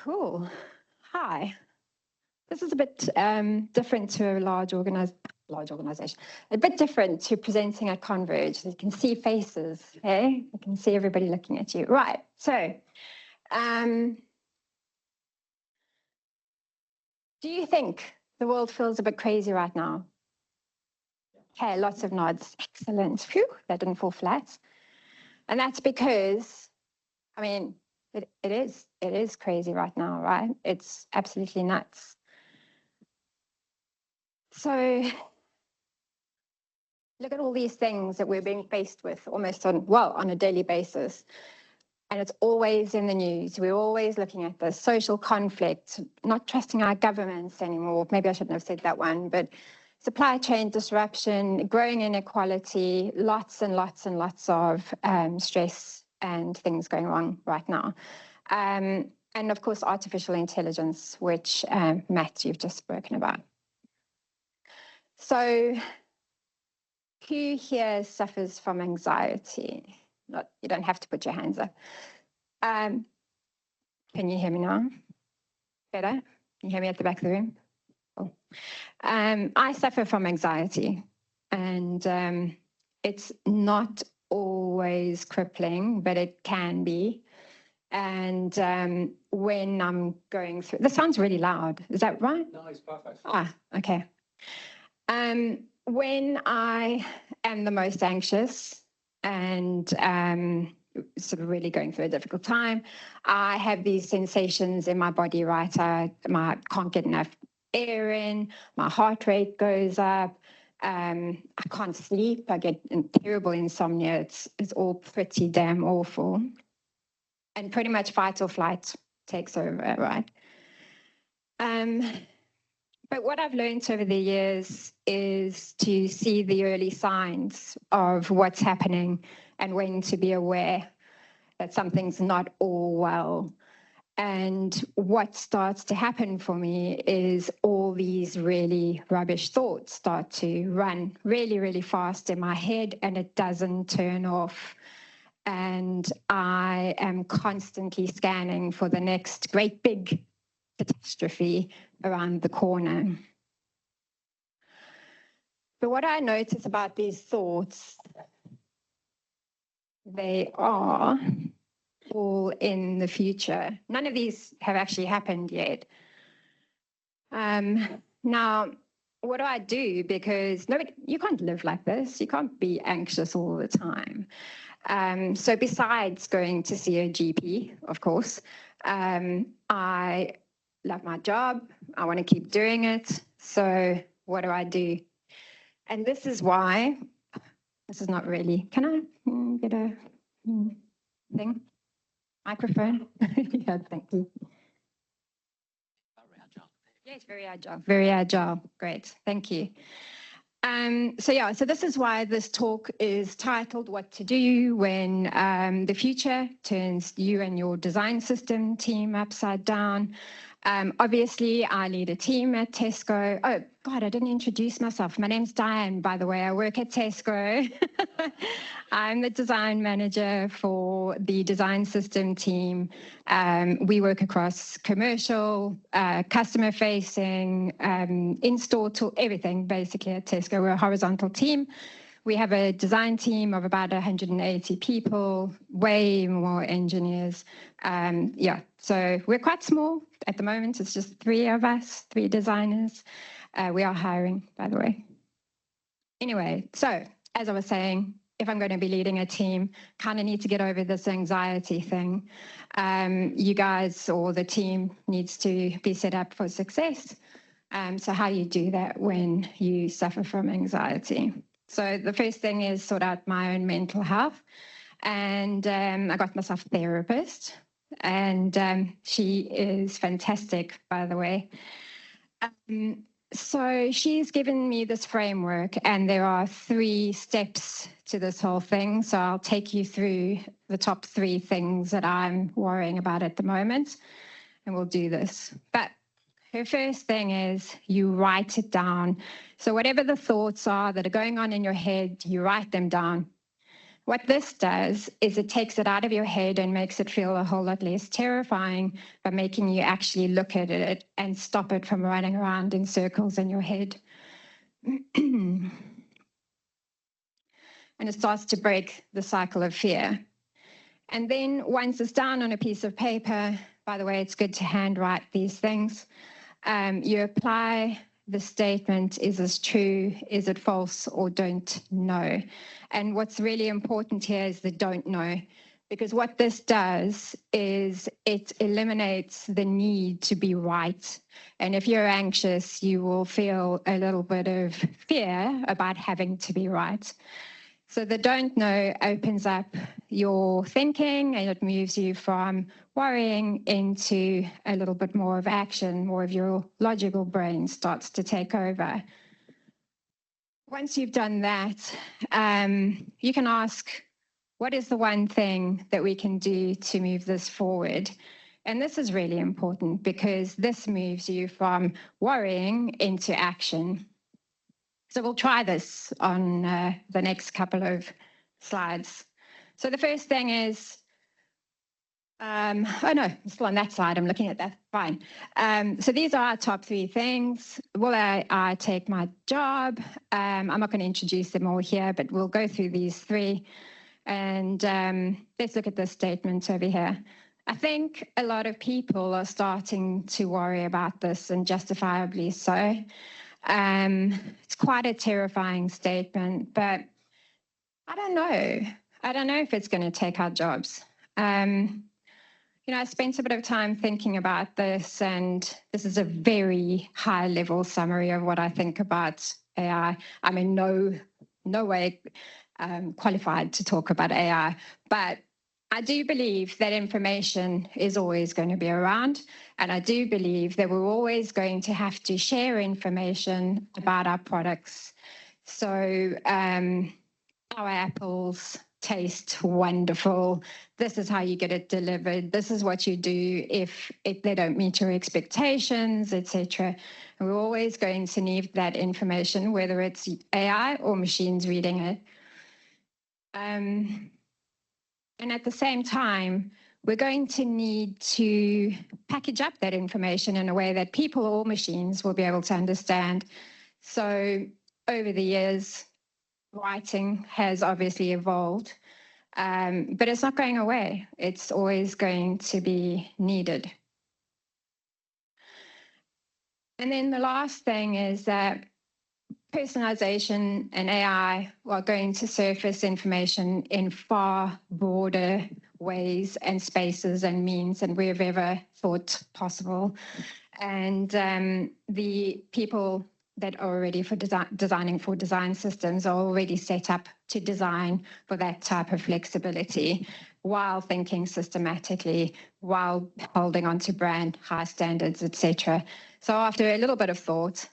Cool. Hi. This is a bit different to a large organization, a bit different to presenting at Converge. You can see faces, hey? You can see everybody looking at you. Right, so do you think the world feels a bit crazy right now? Okay, lots of nods. Excellent. Phew, that didn't fall flat. And that's because, I mean, it is crazy right now, right? It's absolutely nuts. So look at all these things that we're being faced with almost on a daily basis. And it's always in the news. We're always looking at this social conflict, not trusting our governments anymore. Maybe I shouldn't have said that one, but supply chain disruption, growing inequality, lots and lots and lots of stress and things going wrong right now. And of course, artificial intelligence, which Matt, you've just spoken about. So who here suffers from anxiety? You don't have to put your hands up. Can you hear me now? Better? Can you hear me at the back of the room? Cool. I suffer from anxiety, and it's not always crippling, but it can be. And when I'm going through, this sounds really loud. Is that right? No, it's perfect. Okay. When I am the most anxious and sort of really going through a difficult time, I have these sensations in my body, right? I can't get enough air in, my heart rate goes up, I can't sleep, I get terrible insomnia. It's all pretty damn awful. And pretty much fight or flight takes over, right? But what I've learned over the years is to see the early signs of what's happening and when to be aware that something's not all well. And what starts to happen for me is all these really rubbish thoughts start to run really, really fast in my head, and it doesn't turn off. And I am constantly scanning for the next great big catastrophe around the corner. But what I notice about these thoughts, they are all in the future. None of these have actually happened yet. Now, what do I do? Because you can't live like this. You can't be anxious all the time. So besides going to see a GP, of course, I love my job. I want to keep doing it. So what do? And this is why, this is not really, can I get a thing? Microphone? Yeah, thank you. Very agile. Yes, very agile. Very agile. Great. Thank you. So this is why this talk is titled What to Do When the Future Turns You and Your Design System Team Upside Down. Obviously, I lead a team at Tesco. Oh, God, I didn't introduce myself. My name's Diane, by the way. I work at Tesco. I'm the design manager for the design system team. We work across commercial, customer-facing, in-store, everything, basically, at Tesco. We're a horizontal team. We have a design team of about 180 people, way more engineers. So we're quite small at the moment. It's just 3 of us, 3 designers. We are hiring, by the way. Anyway, so as I was saying, if I'm going to be leading a team, kind of need to get over this anxiety thing. You guys or the team needs to be set up for success. So how do you do that when you suffer from anxiety? So the first thing is sort out my own mental health. And I got myself a therapist. And she is fantastic, by the way. So she's given me this framework, and there are 3 steps to this whole thing. So I'll take you through the top 3 things that I'm worrying about at the moment, and we'll do this. But her first thing is you write it down. So whatever the thoughts are that are going on in your head, you write them down. what this does is it takes it out of your head and makes it feel a whole lot less terrifying by making you actually look at it and stop it from running around in circles in your head. And it starts to break the cycle of fear. And then once it's down on a piece of paper, by the way, it's good to handwrite these things, you apply the statement, is this true, is it false, or don't know. And what's really important here is the don't know, because what this does is it eliminates the need to be right. And if you're anxious, you will feel a little bit of fear about having to be right. So the don't know opens up your thinking, and it moves you from worrying into a little bit more of action. More of your logical brain starts to take over. Once you've done that, you can ask, what is the one thing that we can do to move this forward? And this is really important because this moves you from worrying into action. So we'll try this on the next couple of slides. So the first thing is, oh no, I'm still on that slide, I'm looking at that, fine. So these are our top 3 things. Will I take my job? I'm not going to introduce them all here, but we'll go through these 3. And let's look at this statement over here. I think a lot of people are starting to worry about this, and justifiably so. It's quite a terrifying statement, but I don't know. I don't know if it's going to take our jobs. You know, I spent a bit of time thinking about this, and this is a very high-level summary of what I think about AI. I'm in no way qualified to talk about AI, but I do believe that information is always going to be around, and I do believe that we're always going to have to share information about our products. So our apples taste wonderful. This is how you get it delivered. This is what you do if they don't meet your expectations, etc. We're always going to need that information, whether it's AI or machines reading it. And at the same time, we're going to need to package up that information in a way that people or machines will be able to understand. So over the years, writing has obviously evolved, but it's not going away. It's always going to be needed. And then the last thing is that personalization and AI are going to surface information in far broader ways and spaces and means than we've ever thought possible. And the people that are already for designing for design systems are already set up to design for that type of flexibility while thinking systematically, while holding on to brand high standards, etc. So after a little bit of thought,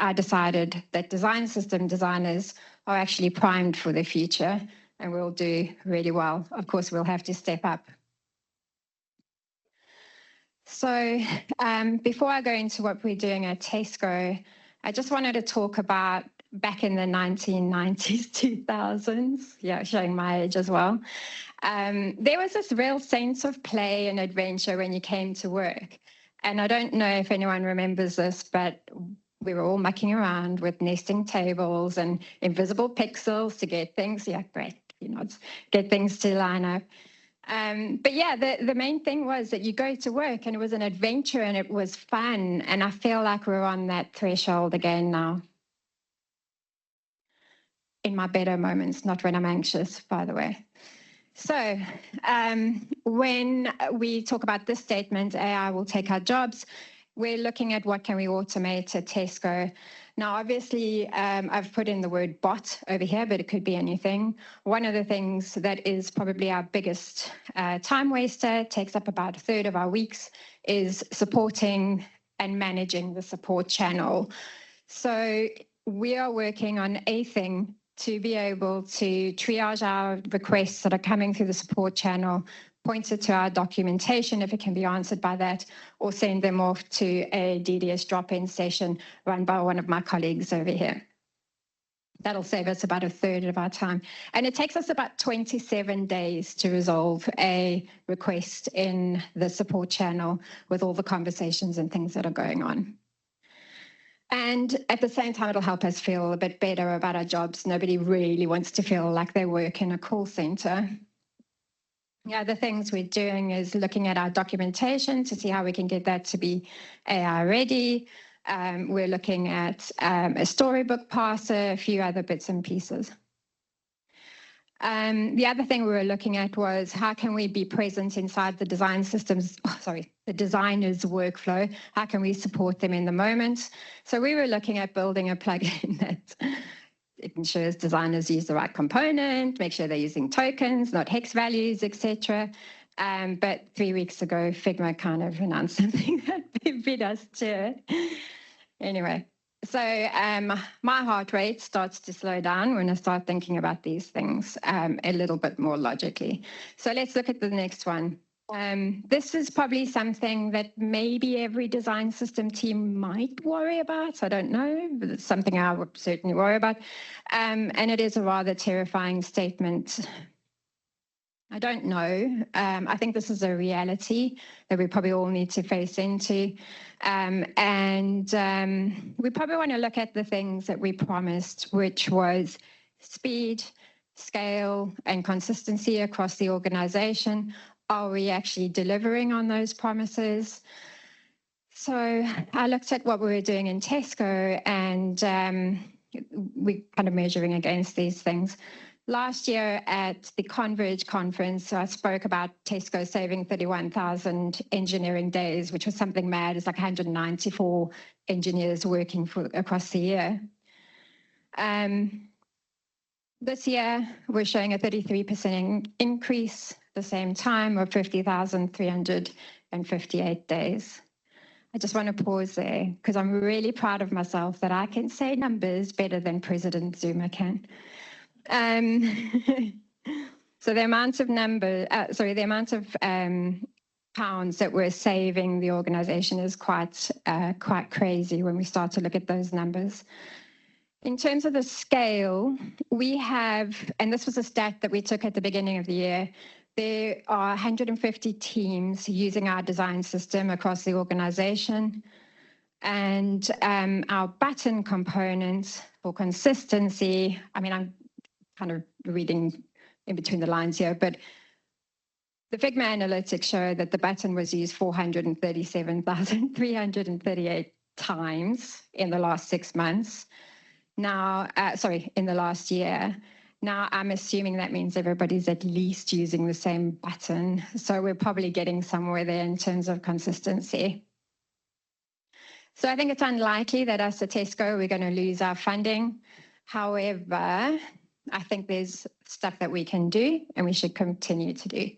I decided that design system designers are actually primed for the future and will do really well. Of course, we'll have to step up. So before I go into what we're doing at Tesco, I just wanted to talk about back in the 1990s, 2000s, yeah, showing my age as well. There was this real sense of play and adventure when you came to work. And I don't know if anyone remembers this, but we were all mucking around with nesting tables and invisible pixels to get things, yeah, great, you know, get things to line up. But yeah, the main thing was that you go to work and it was an adventure and it was fun. And I feel like we're on that threshold again now. In my better moments, not when I'm anxious, by the way. So when we talk about this statement, AI will take our jobs, we're looking at what can we automate at Tesco. Now, obviously, I've put in the word bot over here, but it could be anything. One of the things that is probably our biggest time waster, takes up about 1/3 of our weeks, is supporting and managing the support channel. So we are working on a thing to be able to triage our requests that are coming through the support channel, point it to our documentation if it can be answered by that, or send them off to a DDS drop-in session run by one of my colleagues over here. That'll save us about a third of our time. And it takes us about 27 days to resolve a request in the support channel with all the conversations and things that are going on. And at the same time, it'll help us feel a bit better about our jobs. Nobody really wants to feel like they work in a call center. The other things we're doing is looking at our documentation to see how we can get that to be AI ready. We're looking at a storybook parser, a few other bits and pieces. The other thing we were looking at was how can we be present inside the design systems, the designer's workflow? How can we support them in the moment? So we were looking at building a plugin that it ensures designers use the right component, make sure they're using tokens, not hex values, etc. But 3 weeks ago, Figma kind of announced something that beat us to it. Anyway, so my heart rate starts to slow down when I start thinking about these things a little bit more logically. So let's look at the next one. This is probably something that maybe every design system team might worry about. I don't know, but it's something I would certainly worry about. And it is a rather terrifying statement. I don't know. I think this is a reality that we probably all need to face into. We probably want to look at the things that we promised, which was speed, scale, and consistency across the organization. Are we actually delivering on those promises? So I looked at what we were doing in Tesco, and we're kind of measuring against these things. Last year at the Converge conference, I spoke about Tesco saving 31,000 engineering days, which was something mad. It's like 194 engineers working across the year. This year, we're showing a 33% increase at the same time, of 50,358 days. I just want to pause there because I'm really proud of myself that I can say numbers better than President Zuma can. So the amount of pounds that we're saving the organization is quite crazy when we start to look at those numbers. In terms of the scale, we have, and this was a stat that we took at the beginning of the year, there are 150 teams using our design system across the organization. And our button components for consistency, I mean, I'm kind of reading in between the lines here, but the Figma analytics show that the button was used 437,338 times in the last 6 months. Now, in the last year. Now, I'm assuming that means everybody's at least using the same button. So we're probably getting somewhere there in terms of consistency. So I think it's unlikely that us at Tesco, we're going to lose our funding. However, I think there's stuff that we can do and we should continue to do.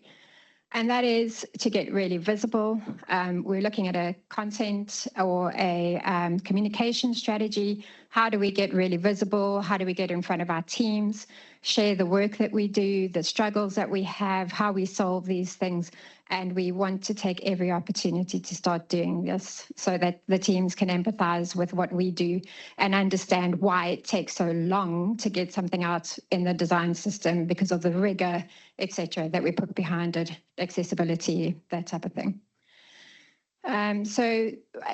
And that is to get really visible. We're looking at a content or a communication strategy. How do we get really visible? How do we get in front of our teams, share the work that we do, the struggles that we have, how we solve these things? And we want to take every opportunity to start doing this so that the teams can empathize with what we do and understand why it takes so long to get something out in the design system because of the rigor, etc., that we put behind it, accessibility, that type of thing. So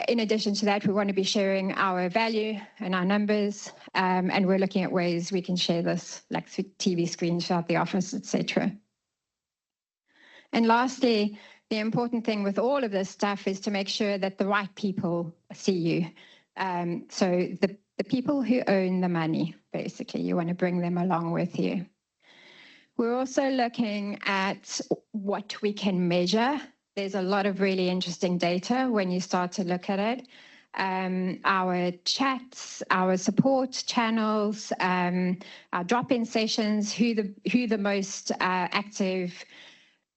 in addition to that, we want to be sharing our value and our numbers, and we're looking at ways we can share this, like through TV screens throughout the office, etc. And lastly, the important thing with all of this stuff is to make sure that the right people see you. So the people who own the money, basically, you want to bring them along with you. We're also looking at what we can measure. There's a lot of really interesting data when you start to look at it. Our chats, our support channels, our drop-in sessions, who the most active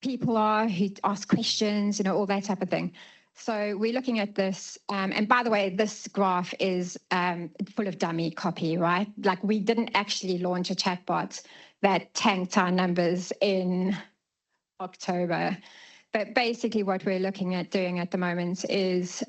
people are, who ask questions, all that type of thing. So we're looking at this, and by the way, this graph is full of dummy copy, right? Like we didn't actually launch a chatbot that tanked our numbers in October. But basically what we're looking at doing at the moment is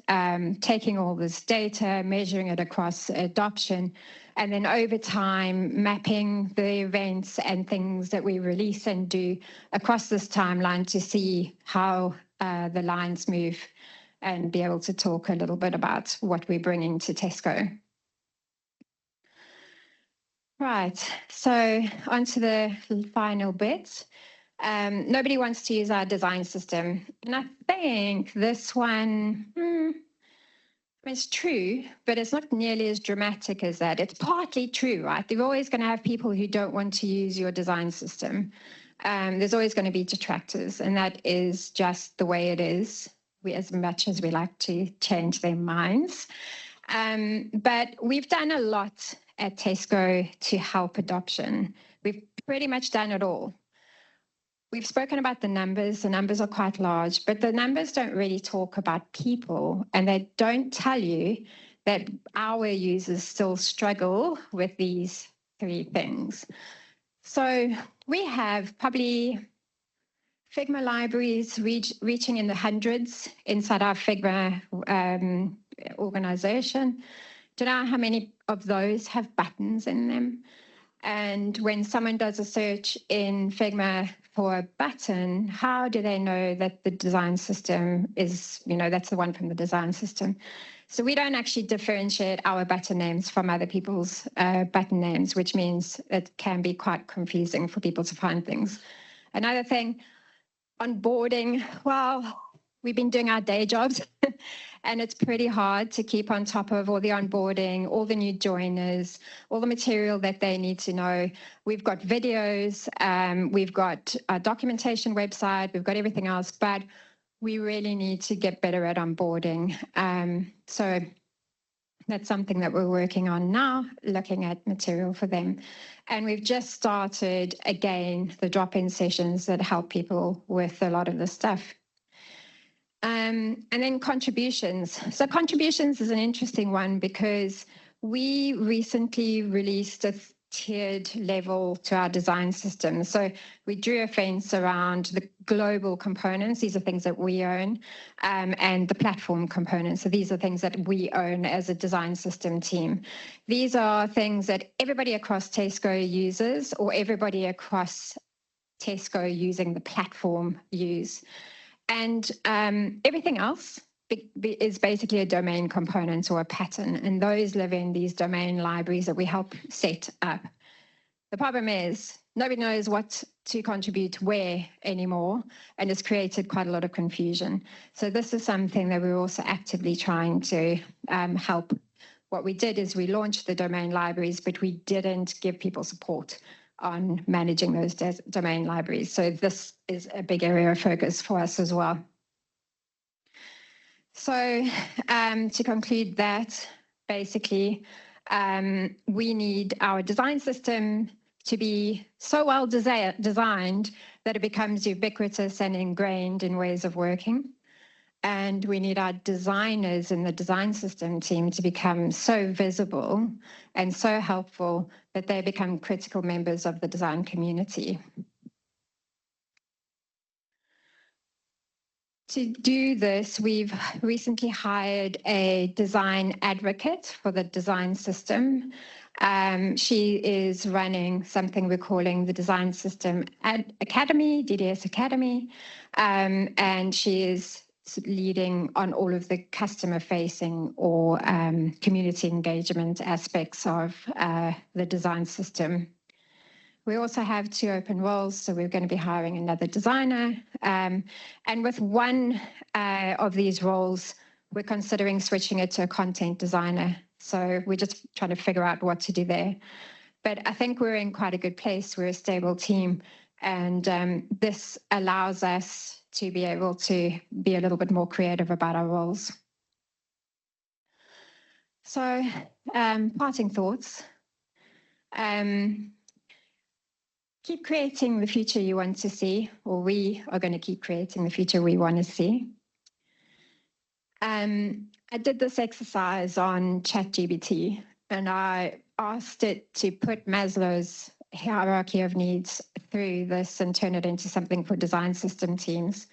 taking all this data, measuring it across adoption, and then over time mapping the events and things that we release and do across this timeline to see how the lines move and be able to talk a little bit about what we're bringing to Tesco. Right, so on to the final bit. Nobody wants to use our design system. And I think this one is true, but it's not nearly as dramatic as that. It's partly true, right? You're always going to have people who don't want to use your design system. There's always going to be detractors, and that is just the way it is, as much as we like to change their minds. But we've done a lot at Tesco to help adoption. We've pretty much done it all. We've spoken about the numbers. The numbers are quite large, but the numbers don't really talk about people, and they don't tell you that our users still struggle with these three things. So we have probably Figma libraries reaching in the hundreds inside our Figma organization. Do you know how many of those have buttons in them? And when someone does a search in Figma for a button, how do they know that the design system is, that's the one from the design system? So we don't actually differentiate our button names from other people's button names, which means it can be quite confusing for people to find things. Another thing, onboarding, well, we've been doing our day jobs and it's pretty hard to keep on top of all the onboarding, all the new joiners, all the material that they need to know. We've got videos, we've got a documentation website, we've got everything else, but we really need to get better at onboarding. So that's something that we're working on now, looking at material for them. And we've just started, again, the drop-in sessions that help people with a lot of this stuff. And then contributions. So contributions is an interesting one because we recently released a tiered level to our design system. So we drew a fence around the global components. These are things that we own, and the platform components. So these are things that we own as a design system team. These are things that everybody across Tesco uses, or everybody across Tesco using the platform use. And everything else is basically a domain component or a pattern, and those live in these domain libraries that we help set up. The problem is nobody knows what to contribute where anymore, and it's created quite a lot of confusion. So this is something that we're also actively trying to help. What we did is we launched the domain libraries, but we didn't give people support on managing those domain libraries. So this is a big area of focus for us as well. So to conclude that, basically, we need our design system to be so well designed that it becomes ubiquitous and ingrained in ways of working. And we need our designers in the design system team to become so visible and so helpful that they become critical members of the design community. To do this, we've recently hired a design advocate for the design system. She is running something we're calling the Design System Academy, DDS Academy, and she is leading on all of the customer-facing or community engagement aspects of the design system. We also have 2 open roles, so we're going to be hiring another designer. And with one of these roles, we're considering switching it to a content designer. So we're just trying to figure out what to do there. But I think we're in quite a good place. We're a stable team, and this allows us to be able to be a little bit more creative about our roles. So parting thoughts. Keep creating the future you want to see, or we are going to keep creating the future we want to see. I did this exercise on ChatGPT, and I asked it to put Maslow's hierarchy of needs through this and turn it into something for design system teams.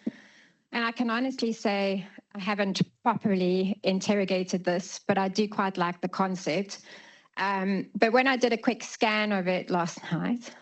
And I can honestly say I haven't properly interrogated this, but I do quite like the concept. But when I did a quick scan of it last night,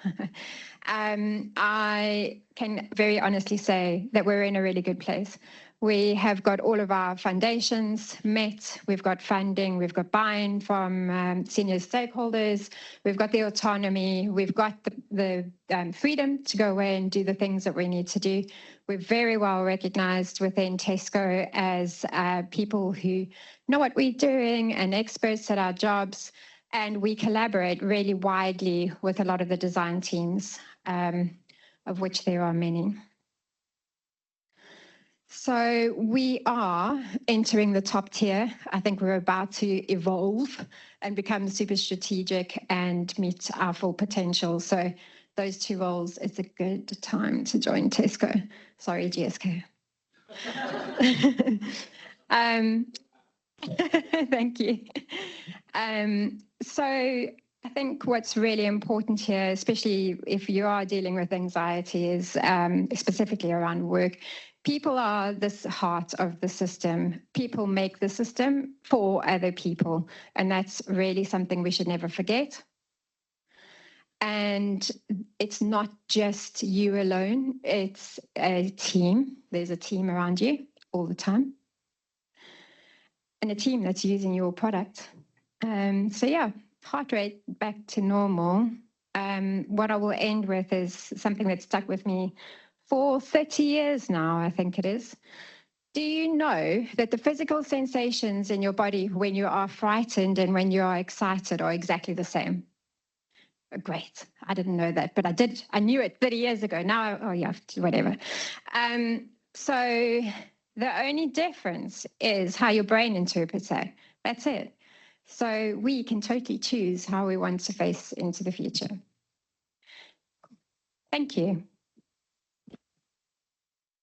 I can very honestly say that we're in a really good place. We have got all of our foundations met. We've got funding. We've got buy-in from senior stakeholders. We've got the autonomy. We've got the freedom to go away and do the things that we need to do. We're very well recognized within Tesco as people who know what we're doing and experts at our jobs. And we collaborate really widely with a lot of the design teams, of which there are many. So we are entering the top tier. I think we're about to evolve and become super strategic and meet our full potential. So those two roles, it's a good time to join Tesco. Sorry, GSK. Thank you. So I think what's really important here, especially if you are dealing with anxiety, is specifically around work. People are the heart of the system. People make the system for other people. And that's really something we should never forget. And it's not just you alone. It's a team. There's a team around you all the time. And a team that's using your product. So yeah, heart rate back to normal. What I will end with is something that stuck with me for 30 years now, I think it is. Do you know that the physical sensations in your body when you are frightened and when you are excited are exactly the same? Great. I didn't know that, but I did. I knew it 30 years ago. Now, oh yeah, whatever. So the only difference is how your brain interprets it. That's it. So we can totally choose how we want to face into the future. Thank you.